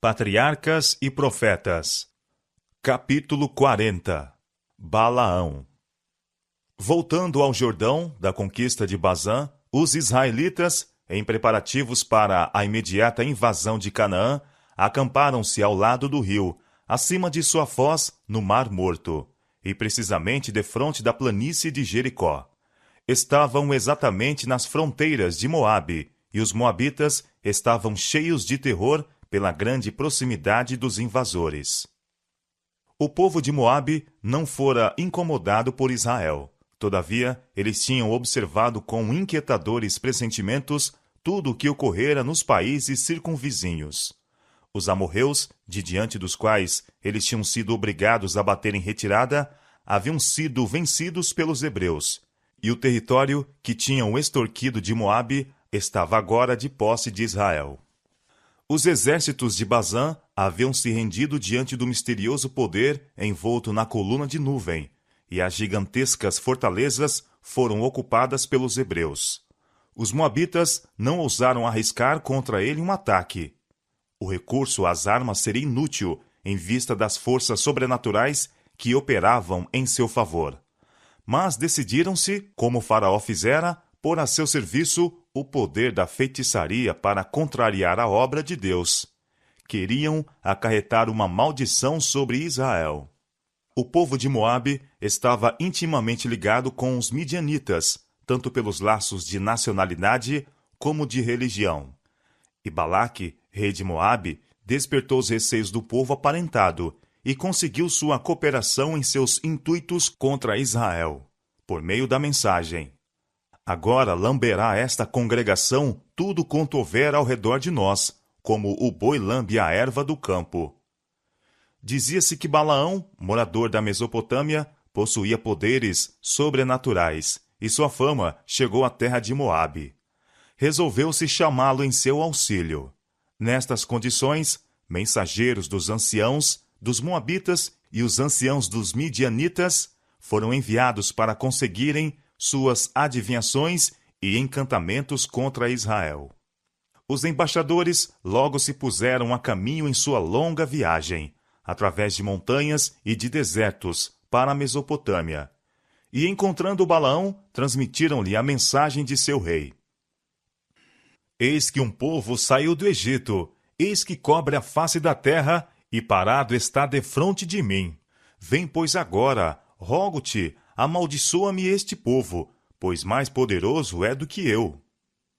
Patriarcas e Profetas. Capítulo 40. Balaão. Voltando ao Jordão, da conquista de Bazã, os israelitas, em preparativos para a imediata invasão de Canaã, acamparam-se ao lado do rio, acima de sua foz, no Mar Morto, e precisamente defronte da planície de Jericó. Estavam exatamente nas fronteiras de Moabe, e os moabitas estavam cheios de terror pela grande proximidade dos invasores. O povo de Moabe não fora incomodado por Israel. Todavia, eles tinham observado com inquietadores pressentimentos tudo o que ocorrera nos países circunvizinhos. Os amorreus, de diante dos quais eles tinham sido obrigados a bater em retirada, haviam sido vencidos pelos hebreus, e o território que tinham extorquido de Moabe estava agora de posse de Israel. Os exércitos de Bazã haviam se rendido diante do misterioso poder envolto na coluna de nuvem, e as gigantescas fortalezas foram ocupadas pelos hebreus. Os moabitas não ousaram arriscar contra ele um ataque. O recurso às armas seria inútil em vista das forças sobrenaturais que operavam em seu favor. Mas decidiram-se, como Faraó fizera, pôr a seu serviço o poder da feitiçaria para contrariar a obra de Deus. Queriam acarretar uma maldição sobre Israel. O povo de Moabe estava intimamente ligado com os midianitas, tanto pelos laços de nacionalidade como de religião. E Balaque, rei de Moabe, despertou os receios do povo aparentado e conseguiu sua cooperação em seus intuitos contra Israel, por meio da mensagem: agora lamberá esta congregação tudo quanto houver ao redor de nós, como o boi lambe a erva do campo. Dizia-se que Balaão, morador da Mesopotâmia, possuía poderes sobrenaturais, e sua fama chegou à terra de Moabe. Resolveu-se chamá-lo em seu auxílio. Nestas condições, mensageiros dos anciãos, dos moabitas e os anciãos dos midianitas foram enviados para conseguirem suas adivinhações e encantamentos contra Israel. Os embaixadores logo se puseram a caminho em sua longa viagem, através de montanhas e de desertos, para a Mesopotâmia. E, encontrando Balaão, transmitiram-lhe a mensagem de seu rei. Eis que um povo saiu do Egito, eis que cobre a face da terra, e parado está defronte de mim. Vem, pois, agora, rogo-te, amaldiçoa-me este povo, pois mais poderoso é do que eu,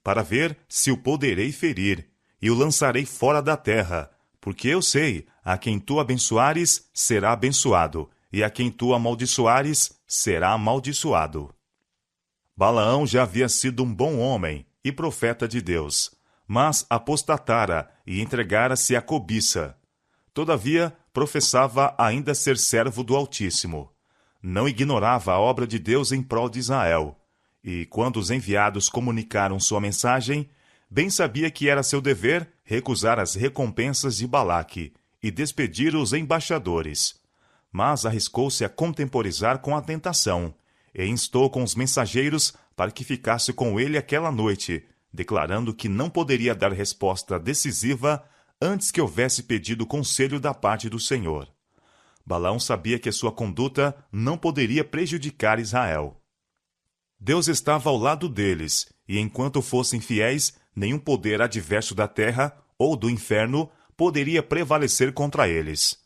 para ver se o poderei ferir, e o lançarei fora da terra, porque eu sei, a quem tu abençoares, será abençoado, e a quem tu amaldiçoares, será amaldiçoado. Balaão já havia sido um bom homem e profeta de Deus, mas apostatara e entregara-se à cobiça. Todavia, professava ainda ser servo do Altíssimo. Não ignorava a obra de Deus em prol de Israel, e quando os enviados comunicaram sua mensagem, bem sabia que era seu dever recusar as recompensas de Balaque e despedir os embaixadores. Mas arriscou-se a contemporizar com a tentação, e instou com os mensageiros para que ficasse com ele aquela noite, declarando que não poderia dar resposta decisiva antes que houvesse pedido conselho da parte do Senhor. Balaão sabia que a sua conduta não poderia prejudicar Israel. Deus estava ao lado deles, e enquanto fossem fiéis, nenhum poder adverso da terra ou do inferno poderia prevalecer contra eles.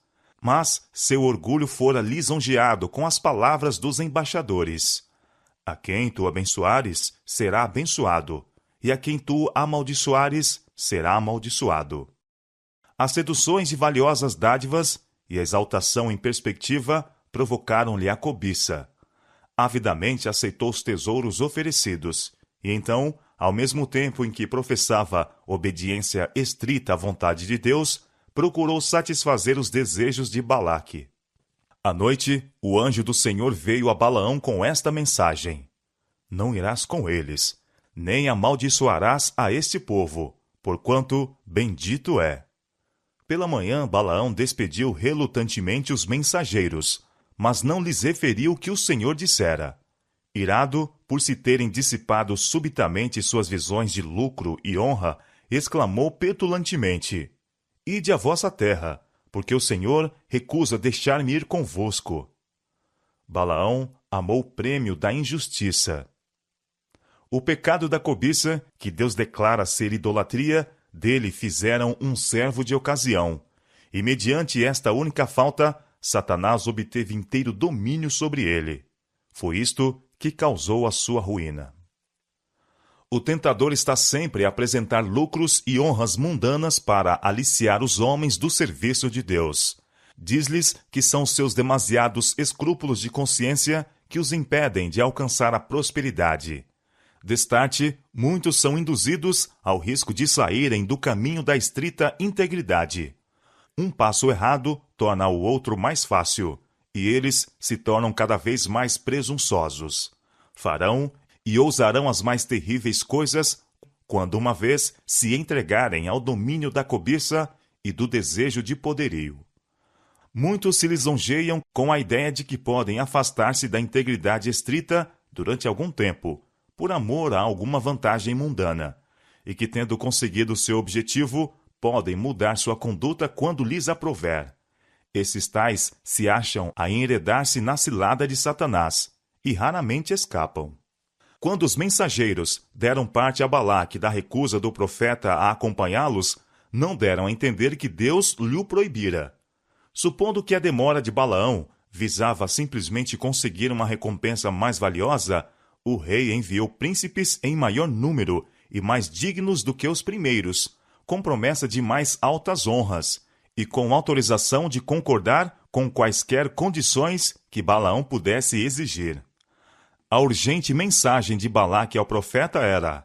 Mas seu orgulho fora lisonjeado com as palavras dos embaixadores. A quem tu abençoares, será abençoado, e a quem tu amaldiçoares, será amaldiçoado. As seduções de valiosas dádivas e a exaltação em perspectiva provocaram-lhe a cobiça. Avidamente aceitou os tesouros oferecidos, e então, ao mesmo tempo em que professava obediência estrita à vontade de Deus, procurou satisfazer os desejos de Balaque. À noite, o anjo do Senhor veio a Balaão com esta mensagem: não irás com eles, nem amaldiçoarás a este povo, porquanto bendito é. Pela manhã, Balaão despediu relutantemente os mensageiros, mas não lhes referiu o que o Senhor dissera. Irado por se terem dissipado subitamente suas visões de lucro e honra, exclamou petulantemente: ide à vossa terra, porque o Senhor recusa deixar-me ir convosco. Balaão amou o prêmio da injustiça. O pecado da cobiça, que Deus declara ser idolatria, dele fizeram um servo de ocasião. E mediante esta única falta, Satanás obteve inteiro domínio sobre ele. Foi isto que causou a sua ruína. O tentador está sempre a apresentar lucros e honras mundanas para aliciar os homens do serviço de Deus. Diz-lhes que são seus demasiados escrúpulos de consciência que os impedem de alcançar a prosperidade. Destarte, muitos são induzidos ao risco de saírem do caminho da estrita integridade. Um passo errado torna o outro mais fácil, e eles se tornam cada vez mais presunçosos. Farão e ousarão as mais terríveis coisas quando uma vez se entregarem ao domínio da cobiça e do desejo de poderio. Muitos se lisonjeiam com a ideia de que podem afastar-se da integridade estrita durante algum tempo, por amor a alguma vantagem mundana, e que, tendo conseguido seu objetivo, podem mudar sua conduta quando lhes aprouver. Esses tais se acham a enredar-se na cilada de Satanás, e raramente escapam. Quando os mensageiros deram parte a Balaque da recusa do profeta a acompanhá-los, não deram a entender que Deus lhe o proibira. Supondo que a demora de Balaão visava simplesmente conseguir uma recompensa mais valiosa, o rei enviou príncipes em maior número e mais dignos do que os primeiros, com promessa de mais altas honras, e com autorização de concordar com quaisquer condições que Balaão pudesse exigir. A urgente mensagem de Balaque ao profeta era: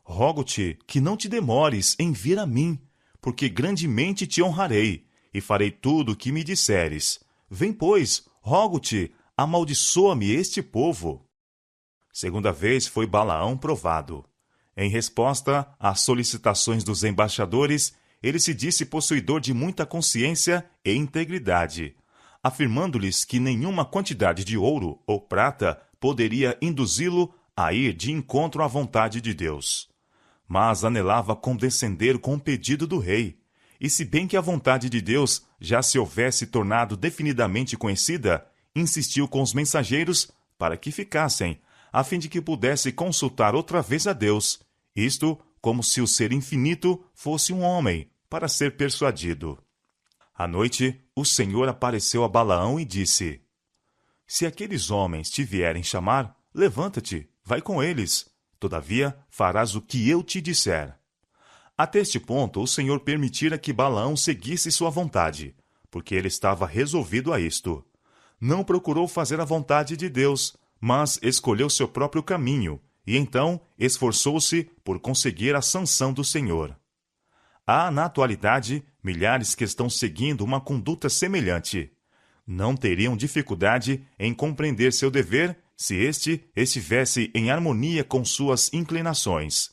rogo-te que não te demores em vir a mim, porque grandemente te honrarei, e farei tudo o que me disseres. Vem, pois, rogo-te, amaldiçoa-me este povo. Segunda vez foi Balaão provado. Em resposta às solicitações dos embaixadores, ele se disse possuidor de muita consciência e integridade, afirmando-lhes que nenhuma quantidade de ouro ou prata poderia induzi-lo a ir de encontro à vontade de Deus. Mas anelava condescender com o pedido do rei, e se bem que a vontade de Deus já se houvesse tornado definidamente conhecida, insistiu com os mensageiros para que ficassem, a fim de que pudesse consultar outra vez a Deus, isto como se o ser infinito fosse um homem, para ser persuadido. À noite, o Senhor apareceu a Balaão e disse: se aqueles homens te vierem chamar, levanta-te, vai com eles. Todavia, farás o que eu te disser. Até este ponto, o Senhor permitira que Balaão seguisse sua vontade, porque ele estava resolvido a isto. Não procurou fazer a vontade de Deus, mas escolheu seu próprio caminho, e então esforçou-se por conseguir a sanção do Senhor. Há, na atualidade, milhares que estão seguindo uma conduta semelhante. Não teriam dificuldade em compreender seu dever se este estivesse em harmonia com suas inclinações.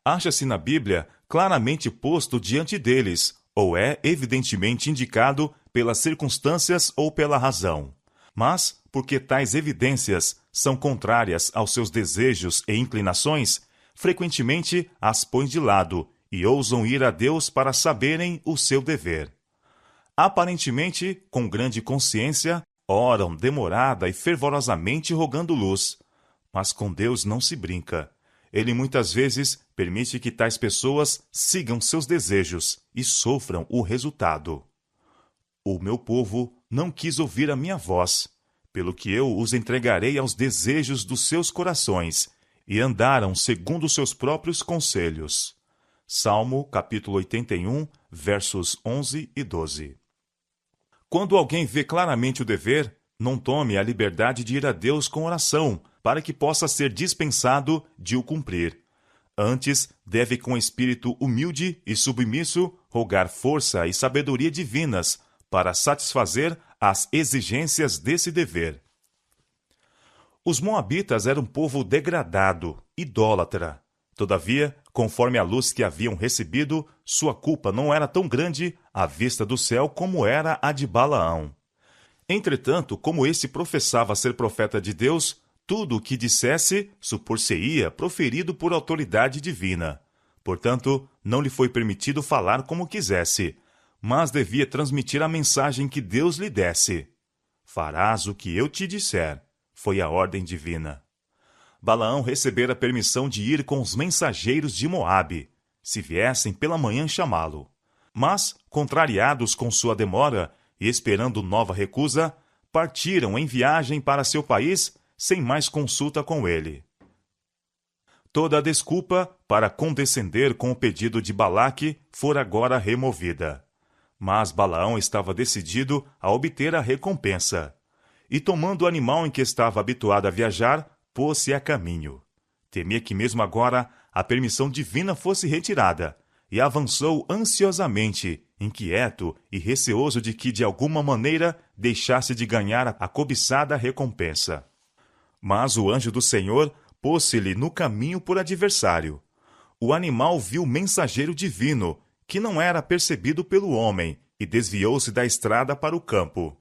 Acha-se na Bíblia claramente posto diante deles, ou é evidentemente indicado pelas circunstâncias ou pela razão. Mas, porque tais evidências são contrárias aos seus desejos e inclinações, frequentemente as põem de lado e ousam ir a Deus para saberem o seu dever. Aparentemente, com grande consciência, oram demorada e fervorosamente rogando luz. Mas com Deus não se brinca. Ele muitas vezes permite que tais pessoas sigam seus desejos e sofram o resultado. O meu povo não quis ouvir a minha voz, pelo que eu os entregarei aos desejos dos seus corações, e andaram segundo seus próprios conselhos. Salmo, capítulo 81, versos 11 e 12. Quando alguém vê claramente o dever, não tome a liberdade de ir a Deus com oração, para que possa ser dispensado de o cumprir. Antes, deve com espírito humilde e submisso rogar força e sabedoria divinas para satisfazer as exigências desse dever. Os moabitas eram um povo degradado, idólatra. Todavia, conforme a luz que haviam recebido, sua culpa não era tão grande à vista do céu como era a de Balaão. Entretanto, como este professava ser profeta de Deus, tudo o que dissesse supor-se-ia proferido por autoridade divina. Portanto, não lhe foi permitido falar como quisesse, mas devia transmitir a mensagem que Deus lhe desse. Farás o que eu te disser, foi a ordem divina. Balaão recebera permissão de ir com os mensageiros de Moabe, se viessem pela manhã chamá-lo. Mas, contrariados com sua demora e esperando nova recusa, partiram em viagem para seu país sem mais consulta com ele. Toda a desculpa para condescender com o pedido de Balaque fora agora removida. Mas Balaão estava decidido a obter a recompensa. E tomando o animal em que estava habituado a viajar, pôs-se a caminho. Temia que mesmo agora a permissão divina fosse retirada, e avançou ansiosamente, inquieto e receoso de que de alguma maneira deixasse de ganhar a cobiçada recompensa. Mas o anjo do Senhor pôs-se-lhe no caminho por adversário. O animal viu o mensageiro divino, que não era percebido pelo homem, e desviou-se da estrada para o campo.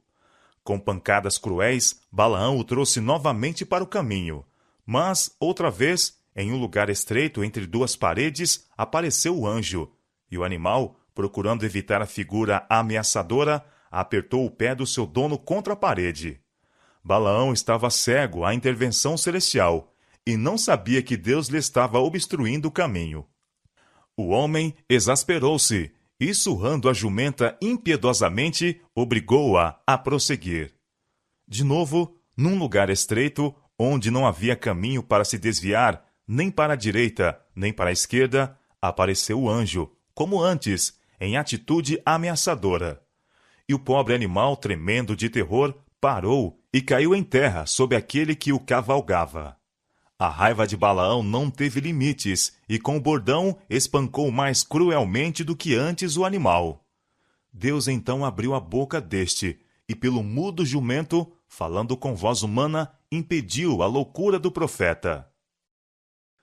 Com pancadas cruéis, Balaão o trouxe novamente para o caminho. Mas, outra vez, em um lugar estreito entre duas paredes, apareceu o anjo, e o animal, procurando evitar a figura ameaçadora, apertou o pé do seu dono contra a parede. Balaão estava cego à intervenção celestial, e não sabia que Deus lhe estava obstruindo o caminho. O homem exasperou-se, e surrando a jumenta impiedosamente, obrigou-a a prosseguir. De novo, num lugar estreito, onde não havia caminho para se desviar, nem para a direita, nem para a esquerda, apareceu o anjo, como antes, em atitude ameaçadora. E o pobre animal, tremendo de terror, parou e caiu em terra sob aquele que o cavalgava. A raiva de Balaão não teve limites, e com o bordão espancou mais cruelmente do que antes o animal. Deus então abriu a boca deste, e pelo mudo jumento, falando com voz humana, impediu a loucura do profeta.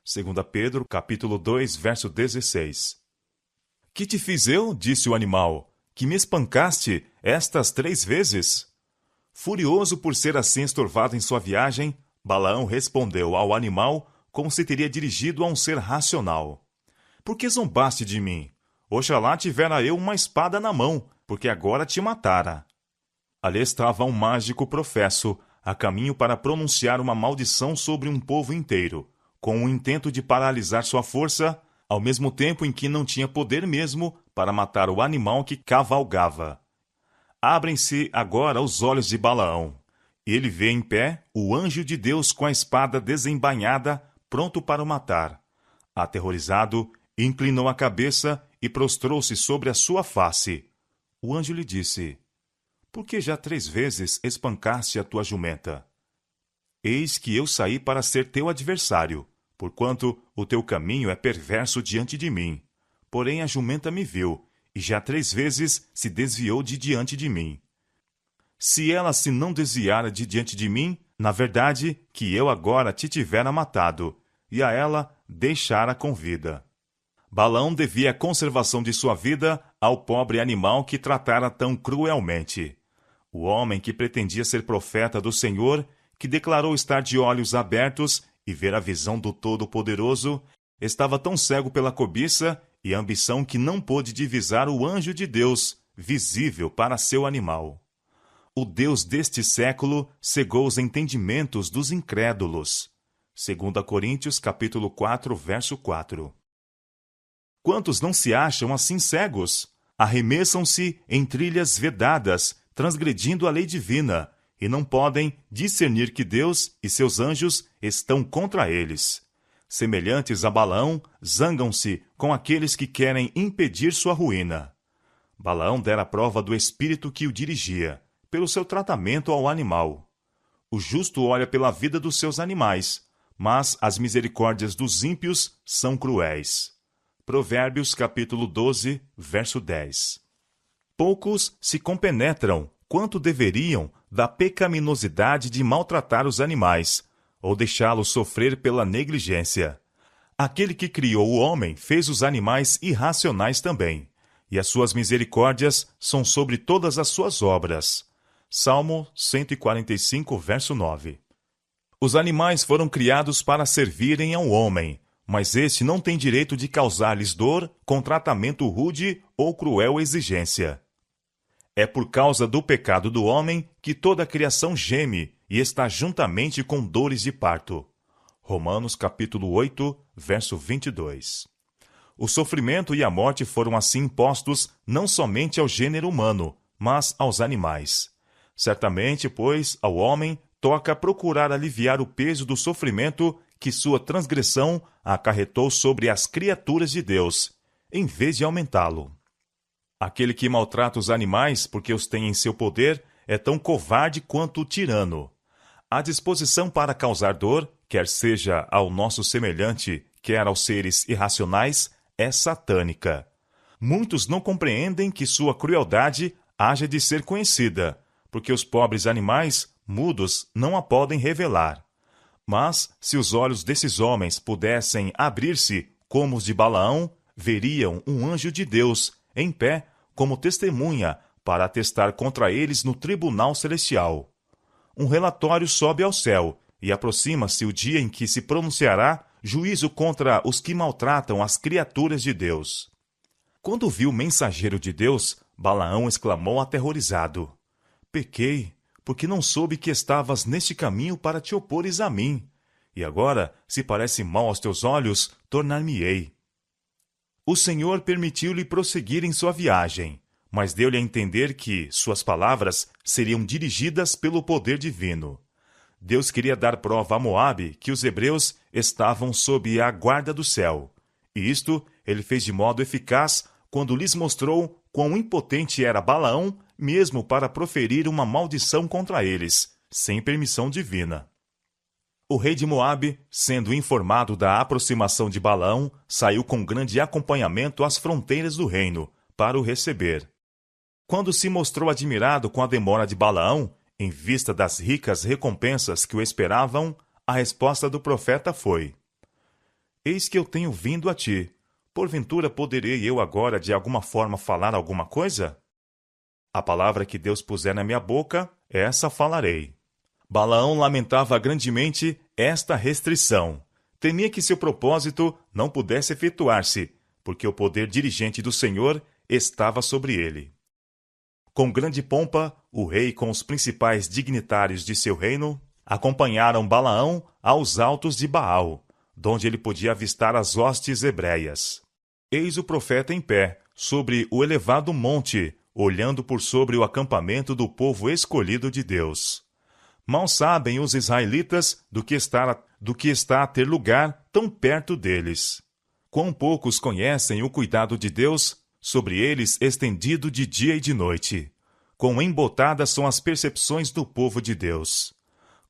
2 Pedro, capítulo 2, verso 16. Que te fiz eu, disse o animal, que me espancaste estas 3 vezes? Furioso por ser assim estorvado em sua viagem, Balaão respondeu ao animal como se teria dirigido a um ser racional. Por que zombaste de mim? Oxalá tivera eu uma espada na mão, porque agora te matara. Ali estava um mágico professo, a caminho para pronunciar uma maldição sobre um povo inteiro, com o intento de paralisar sua força, ao mesmo tempo em que não tinha poder mesmo para matar o animal que cavalgava. Abrem-se agora os olhos de Balaão. Ele vê em pé o anjo de Deus com a espada desembainhada, pronto para o matar. Aterrorizado, inclinou a cabeça e prostrou-se sobre a sua face. O anjo lhe disse: Por que já 3 vezes espancaste a tua jumenta? Eis que eu saí para ser teu adversário, porquanto o teu caminho é perverso diante de mim. Porém a jumenta me viu, e já 3 vezes se desviou de diante de mim. Se ela se não desviara de diante de mim, na verdade, que eu agora te tivera matado, e a ela deixara com vida. Balaão devia a conservação de sua vida ao pobre animal que tratara tão cruelmente. O homem que pretendia ser profeta do Senhor, que declarou estar de olhos abertos e ver a visão do Todo-Poderoso, estava tão cego pela cobiça e ambição que não pôde divisar o anjo de Deus, visível para seu animal. O Deus deste século cegou os entendimentos dos incrédulos. 2 Coríntios, capítulo 4, verso 4. Quantos não se acham assim cegos? Arremessam-se em trilhas vedadas, transgredindo a lei divina, e não podem discernir que Deus e seus anjos estão contra eles. Semelhantes a Balaão, zangam-se com aqueles que querem impedir sua ruína. Balaão dera prova do espírito que o dirigia, pelo seu tratamento ao animal. O justo olha pela vida dos seus animais, mas as misericórdias dos ímpios são cruéis. Provérbios capítulo 12, verso 10. Poucos se compenetram quanto deveriam da pecaminosidade de maltratar os animais, ou deixá-los sofrer pela negligência. Aquele que criou o homem fez os animais irracionais também, e as suas misericórdias são sobre todas as suas obras. Salmo 145, verso 9. Os animais foram criados para servirem ao homem, mas este não tem direito de causar-lhes dor com tratamento rude ou cruel exigência. É por causa do pecado do homem que toda a criação geme e está juntamente com dores de parto. Romanos capítulo 8, verso 22. O sofrimento e a morte foram assim impostos não somente ao gênero humano, mas aos animais. Certamente, pois, ao homem toca procurar aliviar o peso do sofrimento que sua transgressão acarretou sobre as criaturas de Deus, em vez de aumentá-lo. Aquele que maltrata os animais porque os tem em seu poder é tão covarde quanto o tirano. A disposição para causar dor, quer seja ao nosso semelhante, quer aos seres irracionais, é satânica. Muitos não compreendem que sua crueldade haja de ser conhecida, porque os pobres animais, mudos, não a podem revelar. Mas, se os olhos desses homens pudessem abrir-se como os de Balaão, veriam um anjo de Deus, em pé, como testemunha, para atestar contra eles no tribunal celestial. Um relatório sobe ao céu, e aproxima-se o dia em que se pronunciará juízo contra os que maltratam as criaturas de Deus. Quando viu o mensageiro de Deus, Balaão exclamou aterrorizado: Pequei, porque não soube que estavas neste caminho para te opores a mim. E agora, se parece mal aos teus olhos, tornar-me-ei. O Senhor permitiu-lhe prosseguir em sua viagem, mas deu-lhe a entender que suas palavras seriam dirigidas pelo poder divino. Deus queria dar prova a Moabe que os hebreus estavam sob a guarda do céu. E isto ele fez de modo eficaz quando lhes mostrou quão impotente era Balaão mesmo para proferir uma maldição contra eles, sem permissão divina. O rei de Moabe, sendo informado da aproximação de Balaão, saiu com grande acompanhamento às fronteiras do reino, para o receber. Quando se mostrou admirado com a demora de Balaão, em vista das ricas recompensas que o esperavam, a resposta do profeta foi: Eis que eu tenho vindo a ti. Porventura poderei eu agora de alguma forma falar alguma coisa? A palavra que Deus puser na minha boca, essa falarei. Balaão lamentava grandemente esta restrição. Temia que seu propósito não pudesse efetuar-se, porque o poder dirigente do Senhor estava sobre ele. Com grande pompa, o rei com os principais dignitários de seu reino acompanharam Balaão aos altos de Baal, donde ele podia avistar as hostes hebreias. Eis o profeta em pé, sobre o elevado monte, olhando por sobre o acampamento do povo escolhido de Deus. Mal sabem os israelitas do que está a ter lugar tão perto deles. Quão poucos conhecem o cuidado de Deus sobre eles estendido de dia e de noite. Quão embotadas são as percepções do povo de Deus.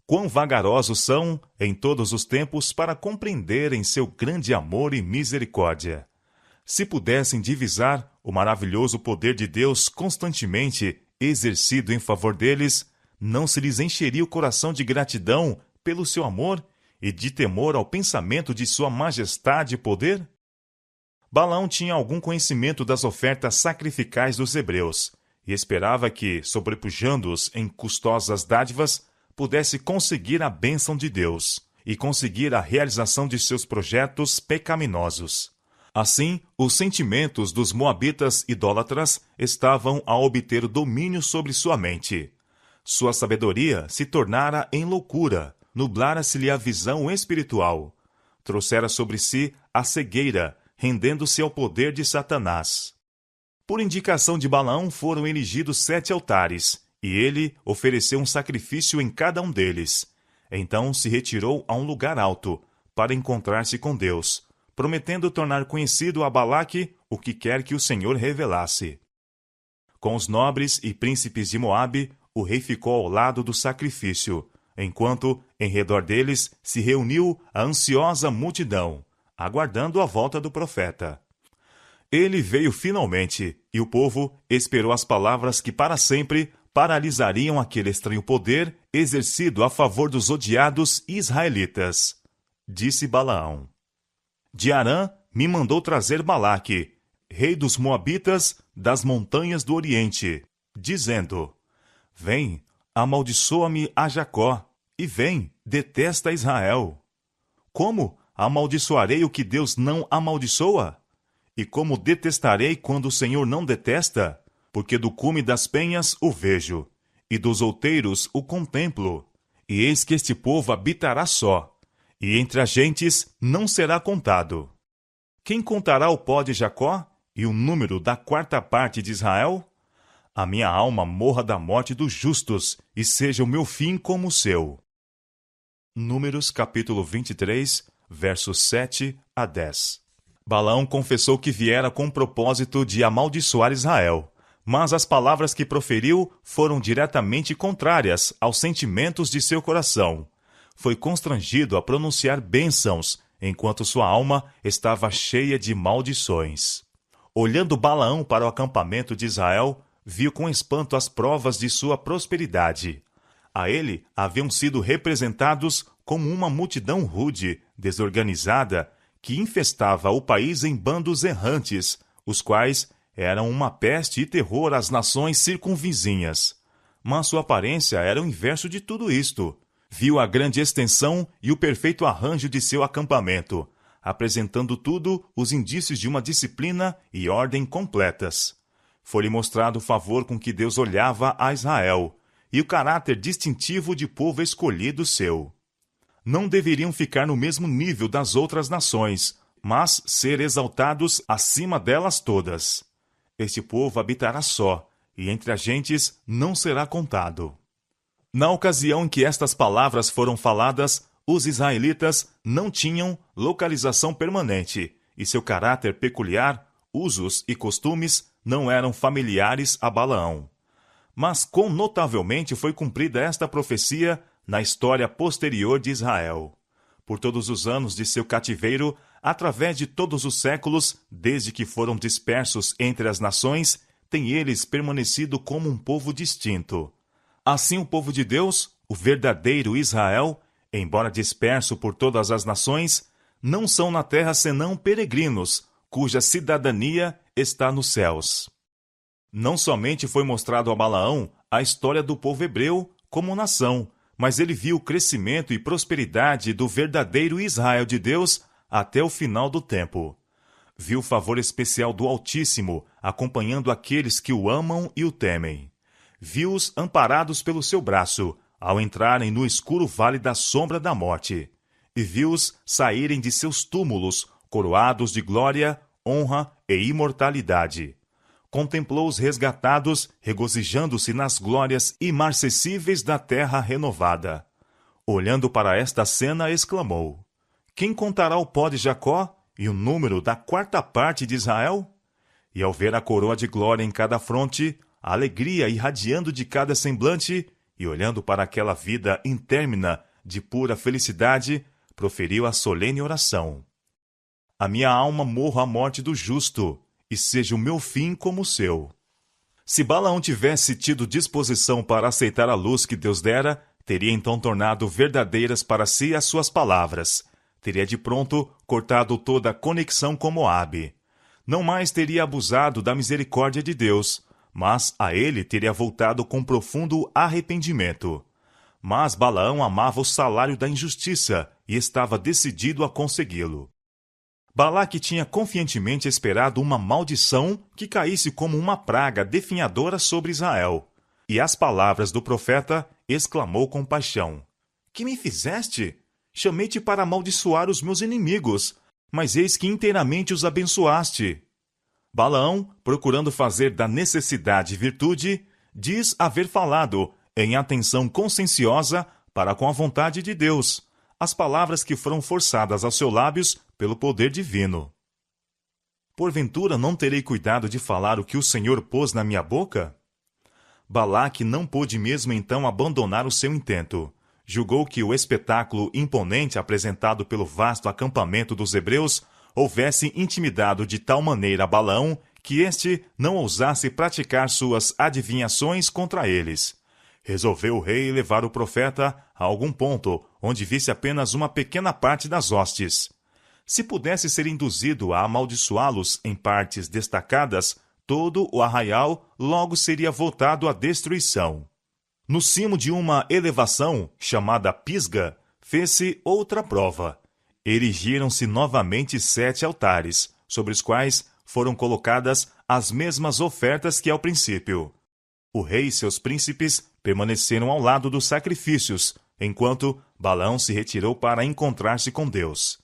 Quão vagarosos são, em todos os tempos, para compreenderem seu grande amor e misericórdia. Se pudessem divisar o maravilhoso poder de Deus constantemente exercido em favor deles, não se lhes encheria o coração de gratidão pelo seu amor e de temor ao pensamento de sua majestade e poder? Balaão tinha algum conhecimento das ofertas sacrificais dos hebreus e esperava que, sobrepujando-os em custosas dádivas, pudesse conseguir a bênção de Deus e conseguir a realização de seus projetos pecaminosos. Assim, os sentimentos dos moabitas idólatras estavam a obter o domínio sobre sua mente. Sua sabedoria se tornara em loucura, nublara-se-lhe a visão espiritual. Trouxera sobre si a cegueira, rendendo-se ao poder de Satanás. Por indicação de Balaão foram erigidos 7 altares, e ele ofereceu um sacrifício em cada um deles. Então se retirou a um lugar alto, para encontrar-se com Deus, prometendo tornar conhecido a Balaque o que quer que o Senhor revelasse. Com os nobres e príncipes de Moabe, o rei ficou ao lado do sacrifício, enquanto, em redor deles, se reuniu a ansiosa multidão, aguardando a volta do profeta. Ele veio finalmente, e o povo esperou as palavras que para sempre paralisariam aquele estranho poder exercido a favor dos odiados israelitas. Disse Balaão: De Arã me mandou trazer Balaque, rei dos Moabitas das montanhas do Oriente, dizendo: Vem, amaldiçoa-me a Jacó, e vem, detesta Israel. Como? amaldiçoarei o que Deus não amaldiçoa? E como detestarei quando o Senhor não detesta? Porque do cume das penhas o vejo, e dos outeiros o contemplo. E eis que este povo habitará só, e entre as gentes não será contado. Quem contará o pó de Jacó, e o número da quarta parte de Israel? A minha alma morra da morte dos justos, e seja o meu fim como o seu. Números capítulo 23, versos 7 a 10. Balaão confessou que viera com o propósito de amaldiçoar Israel, mas as palavras que proferiu foram diretamente contrárias aos sentimentos de seu coração. Foi constrangido a pronunciar bênçãos, enquanto sua alma estava cheia de maldições. Olhando Balaão para o acampamento de Israel, viu com espanto as provas de sua prosperidade. A ele haviam sido representados como uma multidão rude, desorganizada, que infestava o país em bandos errantes, os quais eram uma peste e terror às nações circunvizinhas. Mas sua aparência era o inverso de tudo isto. Viu a grande extensão e o perfeito arranjo de seu acampamento, apresentando tudo os indícios de uma disciplina e ordem completas. Foi-lhe mostrado o favor com que Deus olhava a Israel, e o caráter distintivo de povo escolhido seu. Não deveriam ficar no mesmo nível das outras nações, mas ser exaltados acima delas todas. Este povo habitará só, e entre as gentes não será contado. Na ocasião em que estas palavras foram faladas, os israelitas não tinham localização permanente, e seu caráter peculiar, usos e costumes não eram familiares a Balaão. Mas quão notavelmente foi cumprida esta profecia na história posterior de Israel. Por todos os anos de seu cativeiro, através de todos os séculos, desde que foram dispersos entre as nações, têm eles permanecido como um povo distinto. Assim o povo de Deus, o verdadeiro Israel, embora disperso por todas as nações, não são na terra senão peregrinos, cuja cidadania está nos céus. Não somente foi mostrado a Balaão a história do povo hebreu como nação, mas ele viu o crescimento e prosperidade do verdadeiro Israel de Deus até o final do tempo. Viu o favor especial do Altíssimo acompanhando aqueles que o amam e o temem. Viu-os amparados pelo seu braço ao entrarem no escuro vale da sombra da morte. E viu-os saírem de seus túmulos coroados de glória, honra e imortalidade. Contemplou os resgatados, regozijando-se nas glórias imarcessíveis da terra renovada. Olhando para esta cena, exclamou: Quem contará o pó de Jacó e o número da quarta parte de Israel? E ao ver a coroa de glória em cada fronte, a alegria irradiando de cada semblante, e olhando para aquela vida intérmina de pura felicidade, proferiu a solene oração: A minha alma morra a morte do justo, e seja o meu fim como o seu. Se Balaão tivesse tido disposição para aceitar a luz que Deus dera, teria então tornado verdadeiras para si as suas palavras. Teria de pronto cortado toda a conexão com Moabe. Não mais teria abusado da misericórdia de Deus, mas a ele teria voltado com profundo arrependimento. Mas Balaão amava o salário da injustiça e estava decidido a consegui-lo. Balaque tinha confiantemente esperado uma maldição que caísse como uma praga definhadora sobre Israel. E às palavras do profeta, exclamou com paixão: Que me fizeste? Chamei-te para amaldiçoar os meus inimigos, mas eis que inteiramente os abençoaste. Balaão, procurando fazer da necessidade virtude, diz haver falado, em atenção conscienciosa para com a vontade de Deus, as palavras que foram forçadas aos seus lábios pelo poder divino. Porventura não terei cuidado de falar o que o Senhor pôs na minha boca? Balaque não pôde mesmo então abandonar o seu intento. Julgou que o espetáculo imponente apresentado pelo vasto acampamento dos hebreus houvesse intimidado de tal maneira Balaão que este não ousasse praticar suas adivinhações contra eles. Resolveu o rei levar o profeta a algum ponto onde visse apenas uma pequena parte das hostes. Se pudesse ser induzido a amaldiçoá-los em partes destacadas, todo o arraial logo seria votado à destruição. No cimo de uma elevação, chamada Pisga, fez-se outra prova. erigiram-se novamente 7 altares, sobre os quais foram colocadas as mesmas ofertas que ao princípio. O rei e seus príncipes permaneceram ao lado dos sacrifícios, enquanto Balaão se retirou para encontrar-se com Deus.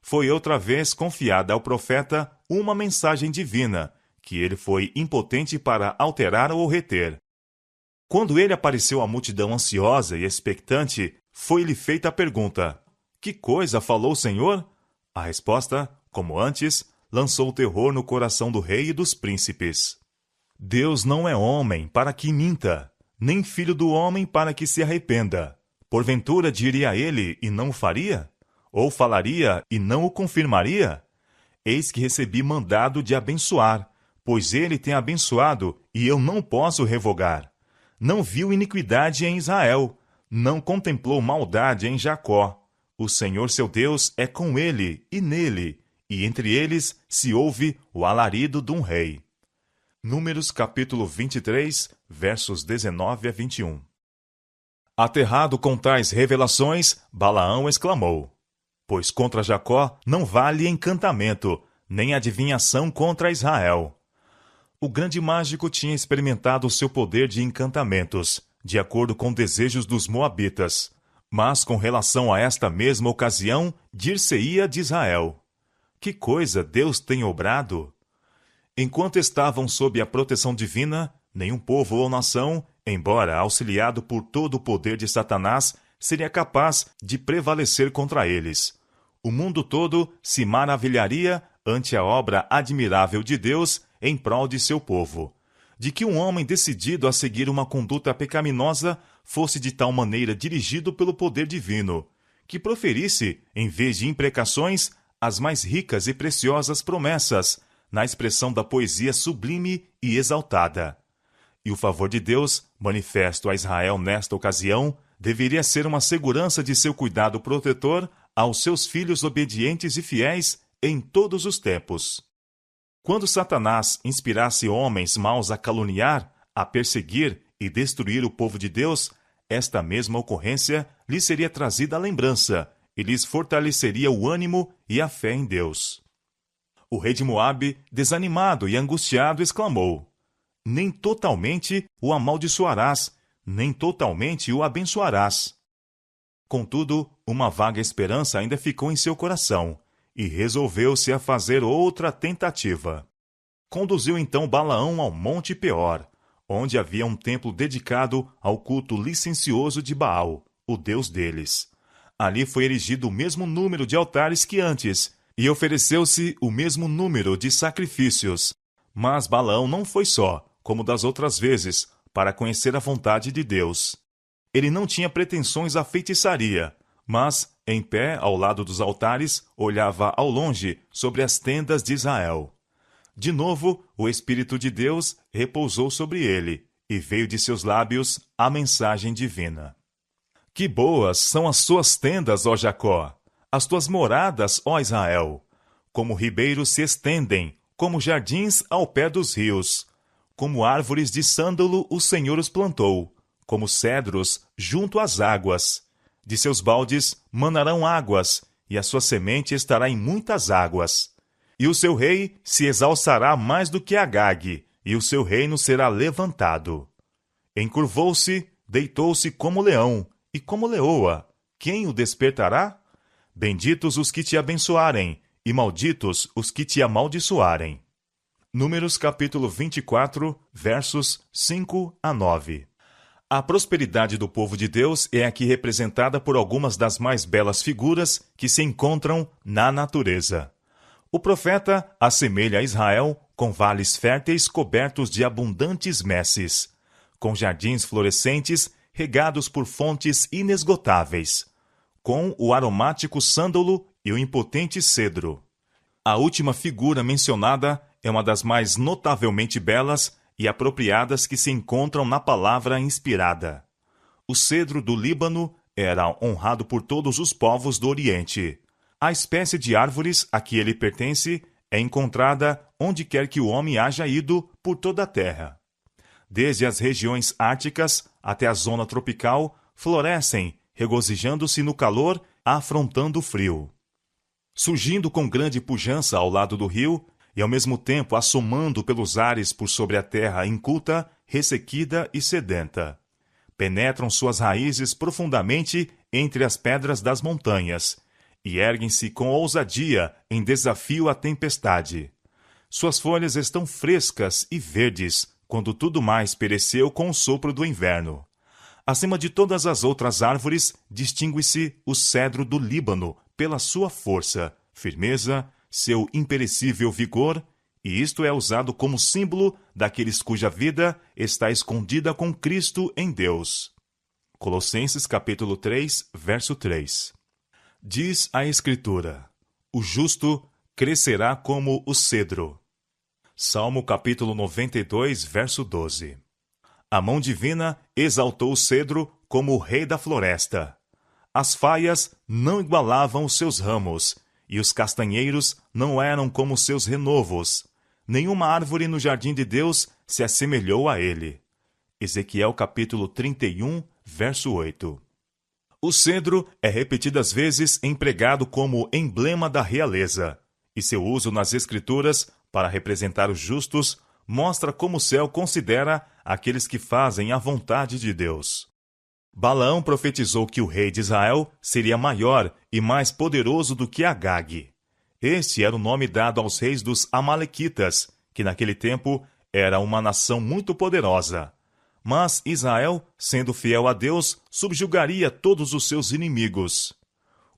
Foi outra vez confiada ao profeta uma mensagem divina, que ele foi impotente para alterar ou reter. Quando ele apareceu à multidão ansiosa e expectante, foi-lhe feita a pergunta: que coisa falou o Senhor? A resposta, como antes, lançou o terror no coração do rei e dos príncipes. Deus não é homem para que minta, nem filho do homem para que se arrependa. Porventura diria ele e não o faria? Ou falaria e não o confirmaria? Eis que recebi mandado de abençoar, pois ele tem abençoado e eu não posso revogar. Não viu iniquidade em Israel, não contemplou maldade em Jacó. O Senhor seu Deus é com ele e nele, e entre eles se ouve o alarido de um rei. Números capítulo 23, versos 19 a 21. Aterrado com tais revelações, Balaão exclamou: pois contra Jacó não vale encantamento, nem adivinhação contra Israel. O grande mágico tinha experimentado o seu poder de encantamentos, de acordo com desejos dos moabitas. Mas com relação a esta mesma ocasião, dir-se-ia de Israel: que coisa Deus tem obrado? Enquanto estavam sob a proteção divina, nenhum povo ou nação, embora auxiliado por todo o poder de Satanás, seria capaz de prevalecer contra eles. O mundo todo se maravilharia ante a obra admirável de Deus em prol de seu povo. De que um homem decidido a seguir uma conduta pecaminosa fosse de tal maneira dirigido pelo poder divino, que proferisse, em vez de imprecações, as mais ricas e preciosas promessas, na expressão da poesia sublime e exaltada. E o favor de Deus, manifesto a Israel nesta ocasião, deveria ser uma segurança de seu cuidado protetor aos seus filhos obedientes e fiéis em todos os tempos. Quando Satanás inspirasse homens maus a caluniar, a perseguir e destruir o povo de Deus, esta mesma ocorrência lhes seria trazida à lembrança e lhes fortaleceria o ânimo e a fé em Deus. O rei de Moabe, desanimado e angustiado, exclamou: nem totalmente o amaldiçoarás, nem totalmente o abençoarás. Contudo, uma vaga esperança ainda ficou em seu coração, e resolveu-se a fazer outra tentativa. Conduziu então Balaão ao Monte Peor, onde havia um templo dedicado ao culto licencioso de Baal, o deus deles. Ali foi erigido o mesmo número de altares que antes, e ofereceu-se o mesmo número de sacrifícios. Mas Balaão não foi só, como das outras vezes, para conhecer a vontade de Deus. Ele não tinha pretensões à feitiçaria, mas, em pé ao lado dos altares, olhava ao longe sobre as tendas de Israel. De novo, o Espírito de Deus repousou sobre ele, e veio de seus lábios a mensagem divina. Que boas são as suas tendas, ó Jacó! As tuas moradas, ó Israel! Como ribeiros se estendem, como jardins ao pé dos rios. Como árvores de sândalo o Senhor os plantou, como cedros junto às águas. De seus baldes manarão águas, e a sua semente estará em muitas águas. E o seu rei se exalçará mais do que Agag, e o seu reino será levantado. Encurvou-se, deitou-se como leão, e como leoa. Quem o despertará? Benditos os que te abençoarem, e malditos os que te amaldiçoarem. Números capítulo 24, versos 5 a 9. A prosperidade do povo de Deus é aqui representada por algumas das mais belas figuras que se encontram na natureza. O profeta assemelha Israel com vales férteis cobertos de abundantes messes, com jardins florescentes regados por fontes inesgotáveis, com o aromático sândalo e o impotente cedro. A última figura mencionada é uma das mais notavelmente belas e apropriadas que se encontram na palavra inspirada. O cedro do Líbano era honrado por todos os povos do Oriente. A espécie de árvores a que ele pertence é encontrada onde quer que o homem haja ido por toda a terra. Desde as regiões árticas até a zona tropical, florescem, regozijando-se no calor, afrontando o frio. Surgindo com grande pujança ao lado do rio, e ao mesmo tempo assomando pelos ares por sobre a terra inculta, ressequida e sedenta. Penetram suas raízes profundamente entre as pedras das montanhas, e erguem-se com ousadia em desafio à tempestade. Suas folhas estão frescas e verdes, quando tudo mais pereceu com o sopro do inverno. Acima de todas as outras árvores, distingue-se o cedro do Líbano pela sua força, firmeza, seu imperecível vigor, e isto é usado como símbolo daqueles cuja vida está escondida com Cristo em Deus. Colossenses capítulo 3, verso 3. Diz a Escritura: o justo crescerá como o cedro. Salmo capítulo 92, verso 12. A mão divina exaltou o cedro como o rei da floresta. As faias não igualavam os seus ramos, e os castanheiros não eram como seus renovos. Nenhuma árvore no jardim de Deus se assemelhou a ele. Ezequiel capítulo 31, verso 8. O cedro é repetidas vezes empregado como emblema da realeza, e seu uso nas Escrituras para representar os justos mostra como o céu considera aqueles que fazem a vontade de Deus. Balaão profetizou que o rei de Israel seria maior e mais poderoso do que Agag. Este era o nome dado aos reis dos Amalequitas, que naquele tempo era uma nação muito poderosa. Mas Israel, sendo fiel a Deus, subjugaria todos os seus inimigos.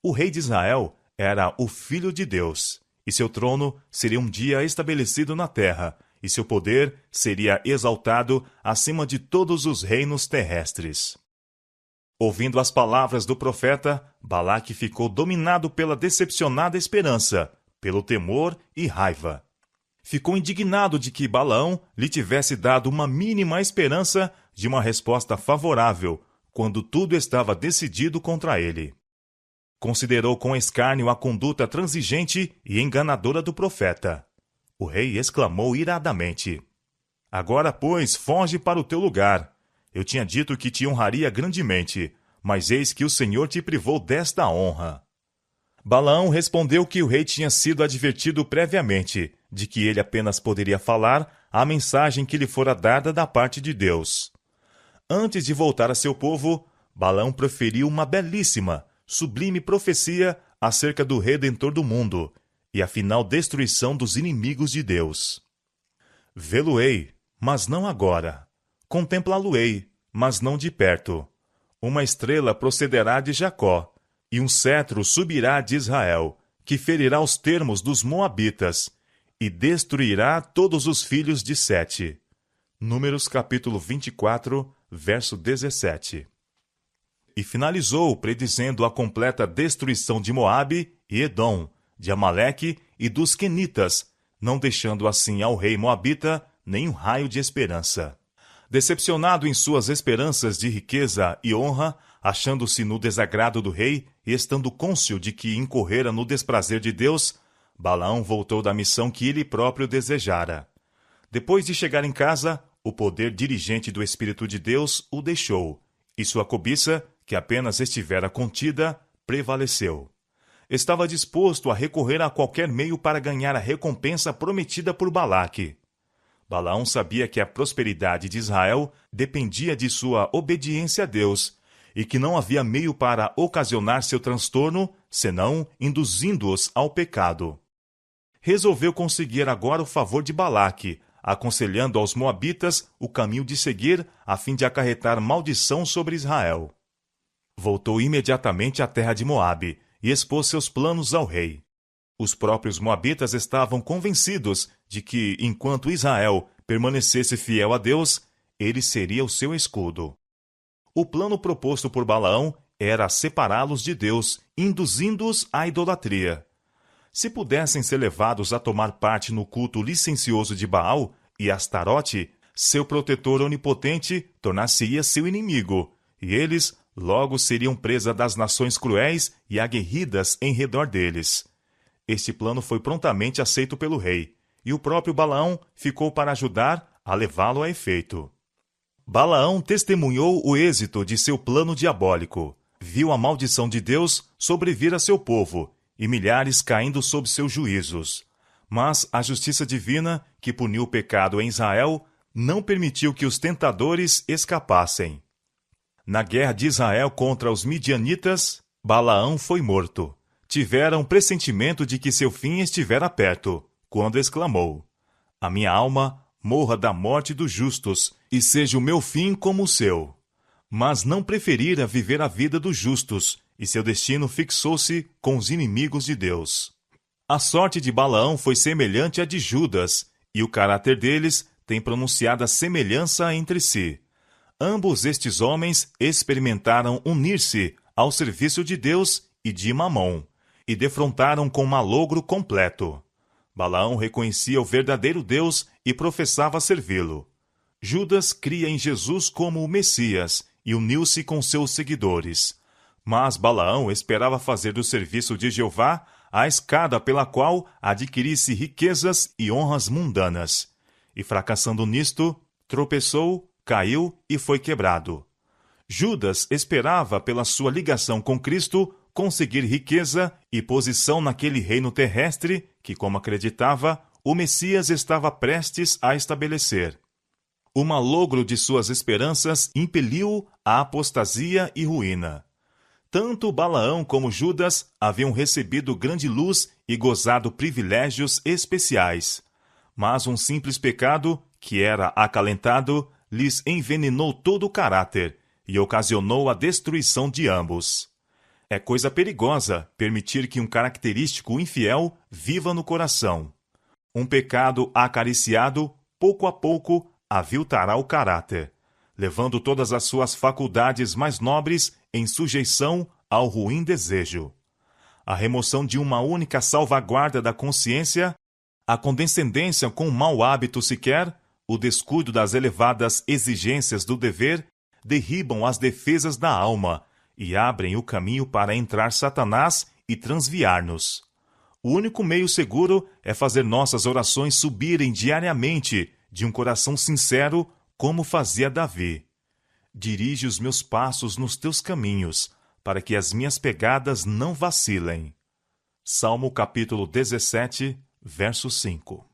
O rei de Israel era o Filho de Deus, e seu trono seria um dia estabelecido na terra, e seu poder seria exaltado acima de todos os reinos terrestres. Ouvindo as palavras do profeta, Balaque ficou dominado pela decepcionada esperança, pelo temor e raiva. Ficou indignado de que Balaão lhe tivesse dado uma mínima esperança de uma resposta favorável, quando tudo estava decidido contra ele. Considerou com escárnio a conduta transigente e enganadora do profeta. O rei exclamou iradamente: agora, pois, foge para o teu lugar. Eu tinha dito que te honraria grandemente, mas eis que o Senhor te privou desta honra. Balaão respondeu que o rei tinha sido advertido previamente de que ele apenas poderia falar a mensagem que lhe fora dada da parte de Deus. Antes de voltar a seu povo, Balaão proferiu uma belíssima, sublime profecia acerca do Redentor do mundo e a final destruição dos inimigos de Deus. Vê-lo-ei, mas não agora. Contemplá-lo-ei, mas não de perto. Uma estrela procederá de Jacó, e um cetro subirá de Israel, que ferirá os termos dos Moabitas, e destruirá todos os filhos de Sete. Números capítulo 24, verso 17. E finalizou predizendo a completa destruição de Moabe e Edom, de Amaleque e dos Quenitas, não deixando assim ao rei moabita nenhum raio de esperança. Decepcionado em suas esperanças de riqueza e honra, achando-se no desagrado do rei e estando cônscio de que incorrera no desprazer de Deus, Balaão voltou da missão que ele próprio desejara. Depois de chegar em casa, o poder dirigente do Espírito de Deus o deixou, e sua cobiça, que apenas estivera contida, prevaleceu. Estava disposto a recorrer a qualquer meio para ganhar a recompensa prometida por Balaque. Balaão sabia que a prosperidade de Israel dependia de sua obediência a Deus, e que não havia meio para ocasionar seu transtorno, senão induzindo-os ao pecado. Resolveu conseguir agora o favor de Balaque, aconselhando aos moabitas o caminho de seguir a fim de acarretar maldição sobre Israel. Voltou imediatamente à terra de Moabe e expôs seus planos ao rei. Os próprios moabitas estavam convencidos de que, enquanto Israel permanecesse fiel a Deus, ele seria o seu escudo. O plano proposto por Balaão era separá-los de Deus, induzindo-os à idolatria. Se pudessem ser levados a tomar parte no culto licencioso de Baal e Astarote, seu protetor onipotente tornar-se-ia seu inimigo, e eles logo seriam presa das nações cruéis e aguerridas em redor deles. Este plano foi prontamente aceito pelo rei, e o próprio Balaão ficou para ajudar a levá-lo a efeito. Balaão testemunhou o êxito de seu plano diabólico, viu a maldição de Deus sobrevir a seu povo, e milhares caindo sob seus juízos. Mas a justiça divina, que puniu o pecado em Israel, não permitiu que os tentadores escapassem. Na guerra de Israel contra os midianitas, Balaão foi morto. Tiveram pressentimento de que seu fim estivera perto, quando exclamou: "A minha alma morra da morte dos justos, e seja o meu fim como o seu." Mas não preferira viver a vida dos justos, e seu destino fixou-se com os inimigos de Deus. A sorte de Balaão foi semelhante à de Judas, e o caráter deles tem pronunciada semelhança entre si. Ambos estes homens experimentaram unir-se ao serviço de Deus e de Mamom, e defrontaram com malogro completo. Balaão reconhecia o verdadeiro Deus e professava servi-lo. Judas cria em Jesus como o Messias e uniu-se com seus seguidores. Mas Balaão esperava fazer do serviço de Jeová a escada pela qual adquirisse riquezas e honras mundanas. E fracassando nisto, tropeçou, caiu e foi quebrado. Judas esperava, pela sua ligação com Cristo, conseguir riqueza e posição naquele reino terrestre que, como acreditava, o Messias estava prestes a estabelecer. O malogro de suas esperanças impeliu-o à apostasia e ruína. Tanto Balaão como Judas haviam recebido grande luz e gozado privilégios especiais. Mas um simples pecado, que era acalentado, lhes envenenou todo o caráter e ocasionou a destruição de ambos. É coisa perigosa permitir que um característico infiel viva no coração. Um pecado acariciado, pouco a pouco, aviltará o caráter, levando todas as suas faculdades mais nobres em sujeição ao ruim desejo. A remoção de uma única salvaguarda da consciência, a condescendência com um mau hábito sequer, o descuido das elevadas exigências do dever, derribam as defesas da alma e abrem o caminho para entrar Satanás e transviar-nos. O único meio seguro é fazer nossas orações subirem diariamente de um coração sincero, como fazia Davi. Dirige os meus passos nos teus caminhos, para que as minhas pegadas não vacilem. Salmo capítulo 17, verso 5.